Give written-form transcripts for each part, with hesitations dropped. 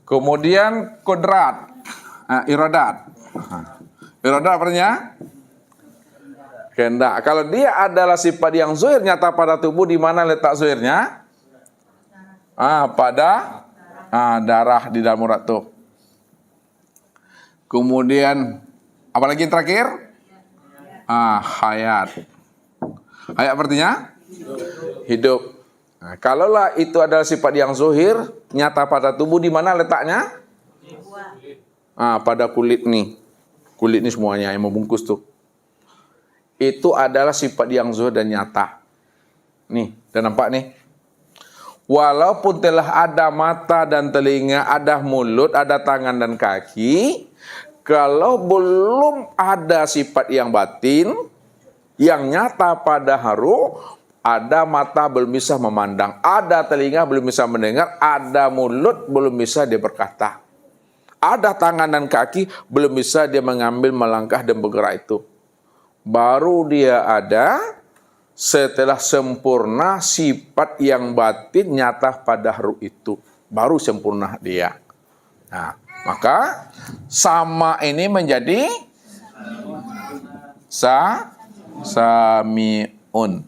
Kemudian kodrat, iradat. Iradat artinya kehendak. Kalau dia adalah sifat yang zuhir nyata pada tubuh, di mana letak zuhirnya? Pada darah di dalam urat tuh. Kemudian apalagi yang terakhir? Hayat. Hayat artinya hidup. Nah, kalaulah itu adalah sifat yang zuhir nyata pada tubuh, di mana letaknya? Pada kulit nih. Kulit ini semuanya yang membungkus tuh. Itu adalah sifat yang zuhir dan nyata. Nih, udah nampak nih. Walaupun telah ada mata dan telinga, ada mulut, ada tangan dan kaki, kalau belum ada sifat yang batin, yang nyata pada haru, ada mata belum bisa memandang, ada telinga belum bisa mendengar, ada mulut belum bisa dia berkata, ada tangan dan kaki belum bisa dia mengambil, melangkah dan bergerak itu. Baru dia ada setelah sempurna sifat yang batin nyata pada haru itu. Baru sempurna dia. Nah, maka sama ini menjadi sami'un.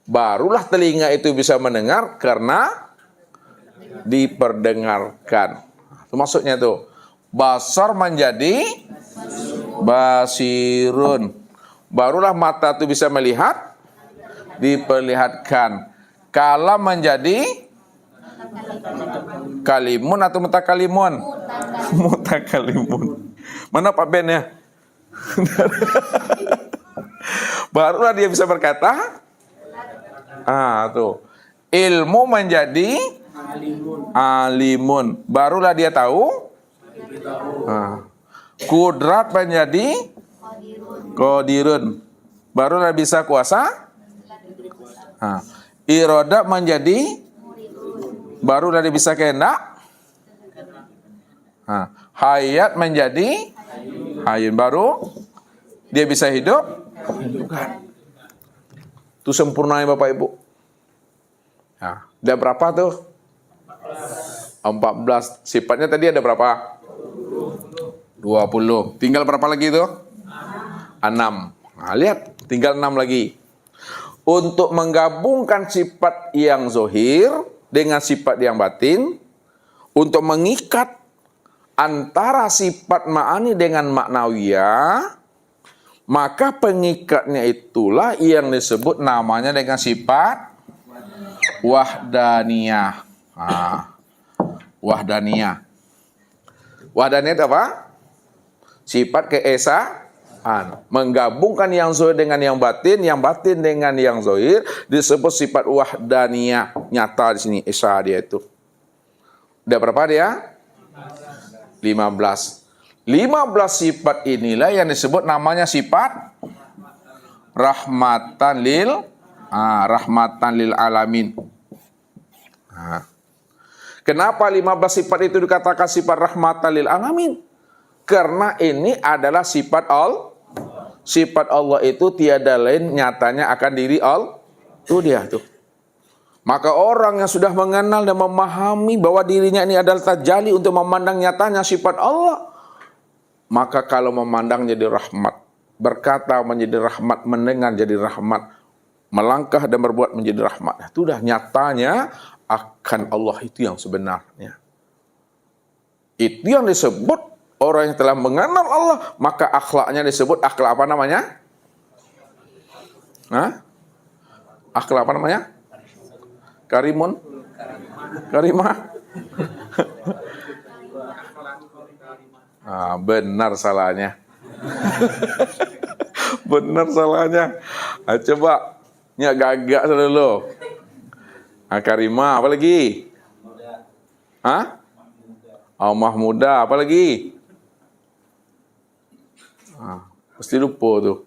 Barulah telinga itu bisa mendengar karena diperdengarkan. Itu maksudnya tuh. Basar menjadi basirun. Barulah mata itu bisa melihat, diperlihatkan. Kalam menjadi kalimun atau mutakalimun? Mutakalimun. Mana Pak Ben ya? Barulah dia bisa berkata. Tuh. Ilmu menjadi alimun. Barulah dia tahu. Kudrat menjadi qadirun. Barulah bisa kuasa. Iradah menjadi, barulah dia bisa kehendak. Hayat menjadi hayun. Baru dia bisa hidup. Itu sempurnanya Bapak Ibu. Nah, ada berapa tuh? 14. Sifatnya tadi ada berapa? 20. Tinggal berapa lagi tuh? 6. Nah, lihat, tinggal 6 lagi. Untuk menggabungkan sifat yang zohir dengan sifat yang batin, untuk mengikat antara sifat ma'ani dengan maknawiyah, maka pengikatnya itulah yang disebut namanya dengan sifat wahdaniyah. Wahdaniyah. Wahdaniyah itu apa? Sifat keesaan. Menggabungkan yang zahir dengan yang batin dengan yang zahir disebut sifat wahdaniyah. Nyata di sini esa dia itu. Udah berapa dia? 15. 15 sifat inilah yang disebut namanya sifat rahmatan lil alamin. Kenapa 15 sifat itu dikatakan sifat rahmatan lil alamin? Karena ini adalah sifat Allah. Sifat Allah itu tiada lain nyatanya akan diri Allah. Itu dia tuh. Maka orang yang sudah mengenal dan memahami bahwa dirinya ini adalah tajalli untuk memandang nyatanya sifat Allah, maka kalau memandang jadi rahmat, berkata menjadi rahmat, mendengar jadi rahmat, melangkah dan berbuat menjadi rahmat. Itu dah nyatanya akan Allah itu yang sebenarnya. Itu yang disebut orang yang telah mengenal Allah, maka akhlaknya disebut akhlak apa namanya? Akhlak apa namanya? Karimun? Karimah? Benar salahnya. Benar salahnya. Coba nyak gagak dulu. Karimah, apa lagi? Mahmuda, apa lagi? Pasti lupa tuh.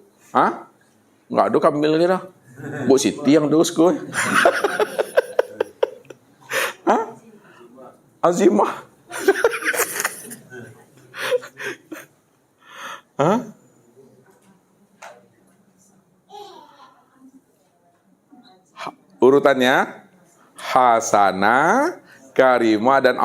Enggak ada kambil lagi dah. Bu Siti yang terus gue. Azimah. Urutannya Hasanah, Karima dan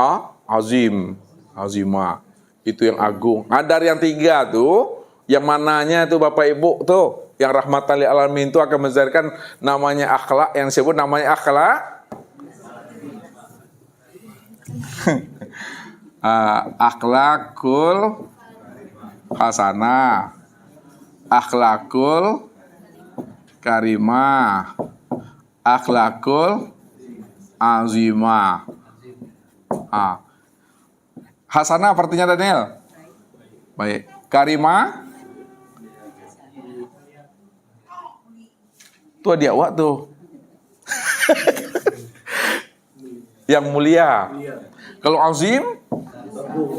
azim. Azima. Itu yang agung. Ada yang 3 tuh. Yang mananya tuh Bapak Ibu tuh. Yang rahmatan lil alamin itu akan menzahirkan namanya akhlak. Yang disebut namanya akhlak. Akhlakul hasanah. Akhlakul karimah. Akhlakul azimah. Hasanah artinya Daniel. Baik. Karimah. Itu dia awak tuh. Yang mulia. Kalau azim,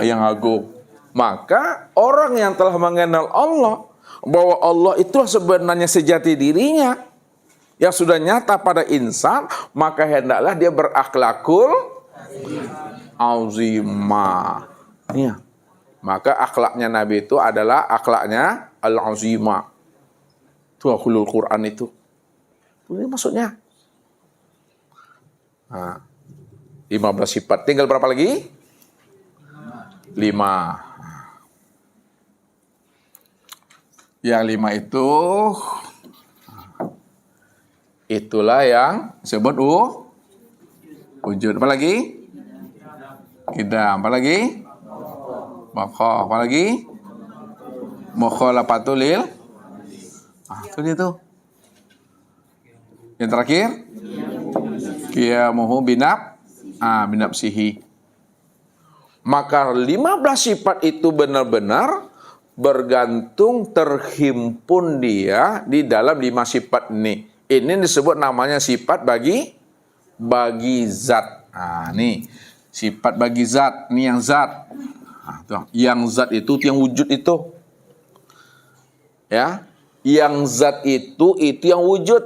yang agung. Maka orang yang telah mengenal Allah, bahwa Allah itu sebenarnya sejati dirinya, yang sudah nyata pada insan, maka hendaklah dia berakhlakul azimah. Ya. Maka akhlaknya Nabi itu adalah akhlaknya al-azimah. Itu akhulul Quran itu. Ini maksudnya. Nah, 15 sifat. Tinggal berapa lagi? 5. Yang 5 itu itulah yang disebut wujud. Apa lagi? Kidam. Apa lagi? Maka. Apa lagi? Mukhalafatul lil. Itu dia tuh. Yang terakhir? Qiyamuhu binafsihi. Maka 15 sifat itu benar-benar bergantung terhimpun dia di dalam 5 sifat ini. Ini disebut namanya sifat bagi zat. Nah, nih sifat bagi zat. Ini yang zat. Nah, tuh. Yang zat itu yang wujud itu. Ya, yang zat itu yang wujud.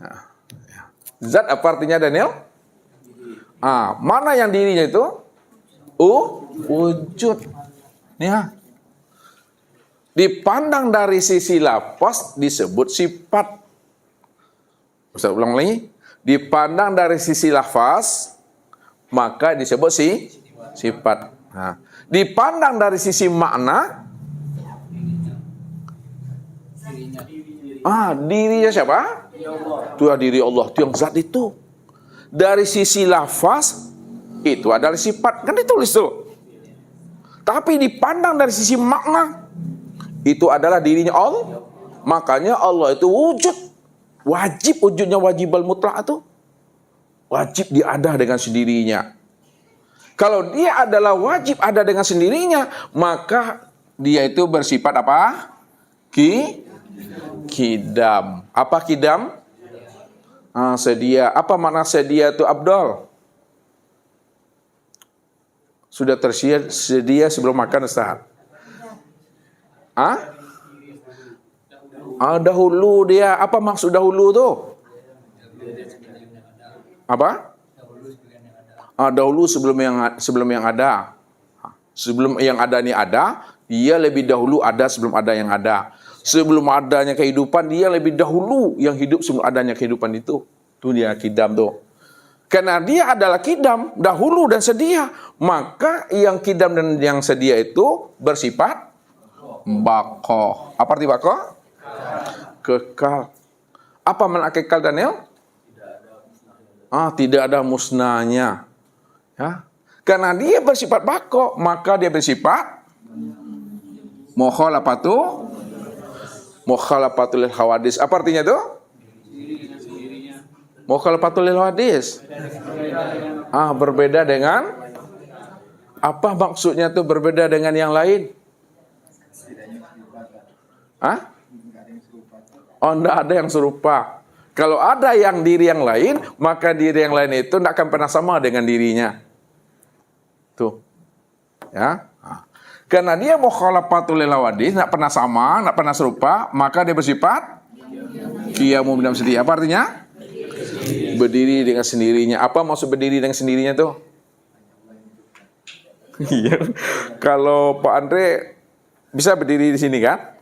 Nah, ya. Zat apa artinya Daniel? Mana yang dirinya itu? Wujud. Ya. Dipandang dari sisi lafaz disebut sifat. Ustaz ulang lagi. Dipandang dari sisi lafaz maka disebut sifat. Nah, dipandang dari sisi makna, dirinya siapa? Itu diri Allah, itu yang zat itu. Dari sisi lafaz itu adalah sifat, kan ditulis tuh. Tapi dipandang dari sisi makna, itu adalah dirinya Allah. Makanya Allah itu wujud. Wajib wujudnya, wajibal mutlak itu. Wajib dia ada dengan sendirinya. Kalau dia adalah wajib ada dengan sendirinya, maka dia itu bersifat apa? Kidam. Apa kidam? Sedia. Apa makna sedia itu Abdul? Sudah tersedia sebelum makan Ustaz. Dahulu dia. Apa maksud dahulu tuh? Apa? Dahulu sebelum yang ada. Sebelum yang ada ini ada, dia lebih dahulu ada sebelum ada yang ada. Sebelum adanya kehidupan, dia lebih dahulu yang hidup sebelum adanya kehidupan itu. Itu dia kidam tuh. Karena dia adalah kidam, dahulu dan sedia. Maka yang kidam dan yang sedia itu bersifat baqo. Apa arti baqo? Kekal. Apa makna kekal Daniel? Tidak ada musnahnya. Ya. Karena dia bersifat baqo, maka dia bersifat mukhalafatul lil hawadis. Apa artinya itu? Mukhalafatul lil hawadis. Berbeda dengan apa maksudnya tuh berbeda dengan yang lain? Tidak ada yang serupa. Kalau ada yang diri yang lain, maka diri yang lain itu tidak akan pernah sama dengan dirinya. Tuh. Ya. Karena dia mukhalafatul lil hawadis, tidak pernah sama, tidak pernah serupa, maka dia bersifat qiyamu binafsihi. Apa artinya? Berdiri dengan sendirinya. Apa maksud berdiri dengan sendirinya tuh? Iya. Kalau Pak Andre bisa berdiri di sini kan?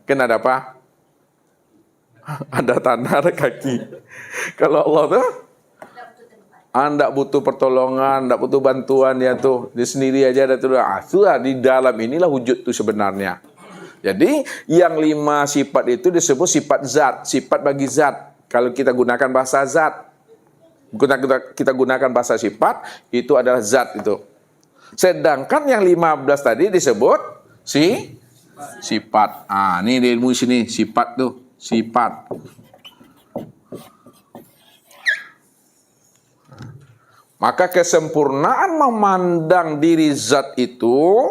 Kan ada apa? Ada tanah, ada kaki. Kalau Allah tuh Anda butuh pertolongan, ndak butuh bantuan dia tuh, dia sendiri aja ada tuh. Itulah di dalam inilah wujud tuh sebenarnya. Jadi yang 5 sifat itu disebut sifat zat, sifat bagi zat. Kalau kita gunakan bahasa zat, kita gunakan bahasa sifat, itu adalah zat itu. Sedangkan yang 15 tadi disebut sifat. Ini di ilmu sini sifat tuh, sifat. Maka kesempurnaan memandang diri zat itu,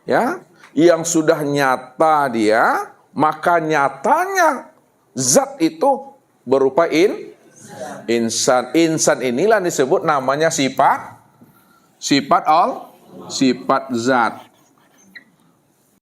ya, yang sudah nyata dia, maka nyatanya zat itu berupa insan. Insan inilah disebut namanya sifat zat.